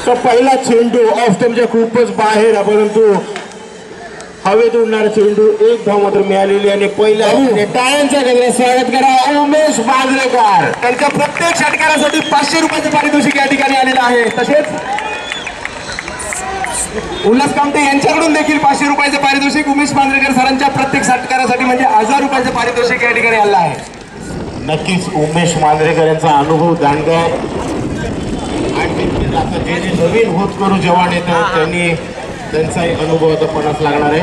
तर पहिला चेंडू ऑफ स्टंपच्या खूपच बाहेर आहे, परंतु हवेत उडणारा चेंडू एक धाव मात्र मिळालेली आणि पहिल्या टाळ्यांच्या गजरात स्वागत करा उमेश मांजरेकर. त्यांच्या प्रत्येक षटकारासाठी 500 रुपयाचे पारितोषिक या ठिकाणी आलेलं आहे. तसेच उल्हास कामते यांच्याकडून देखील 500 रुपयाचे पारितोषिक उमेश मांजरेकर सरांच्या प्रत्येक षटकारासाठी म्हणजे 1000 रुपयाचे पारितोषिक या ठिकाणी आलेलं आहे. नक्कीच उमेश मांजरेकर यांचा अनुभव दांडगा आहे आणि आता जे जे नवीन होतकरू जवान येतात त्यांनी त्यांचाही अनुभव आता पणास लागणार आहे.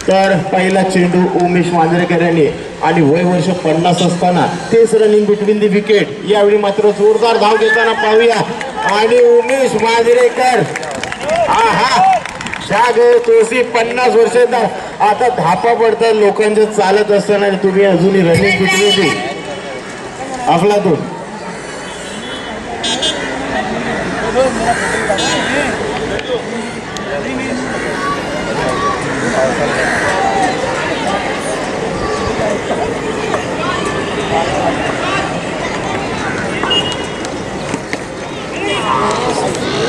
तर पहिला चेंडू उमेश मांजरेकर यांनी आणि वय वर्ष 50 असताना तेच रनिंग बिटवीन दी विकेट. यावेळी मात्र जोरदार धाव घेताना पाहूया आणि उमेश मांजरेकर तुळशी 50 वर्ष आता धापा पडतात लोकांच्या चालत असताना तुम्ही अजूनही रनिंग बिटवीन दी अफलातून.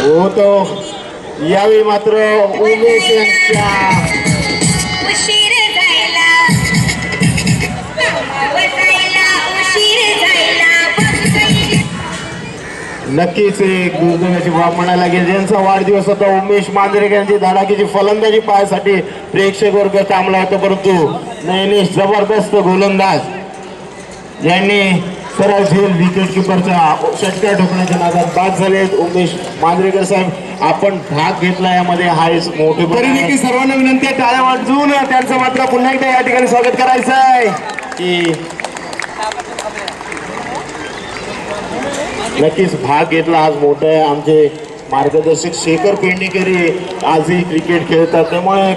हो तो यावेळी मात्र उमेश यांच्या नक्कीच एक दुर्दैवाची बाब म्हणायला लागेल. ज्यांचा वाढदिवस होता उमेश मांजरेकर यांची धडाकीची फलंदाजी पाहायसाठी प्रेक्षक वर्ग थांबला होता, परंतु नयनेश जबरदस्त गोलंदाज यांनी सरळ झेल विकेट किपरचा षटकार ठोकण्याच्या नादात बाद झाले. उमेश मांजरेकर साहेब आपण भाग घेतला यामध्ये हा मोठे तरी देखील सर्वांना विनंती आहे टाळ्या वाजवून त्यांचं मात्र पुन्हा एकदा या ठिकाणी स्वागत करायचं आहे की नक्कीच भाग घेतला. आज मोठं आहे. आमचे मार्गदर्शक शेखर पेडणेकर आजही क्रिकेट खेळतात त्यामुळे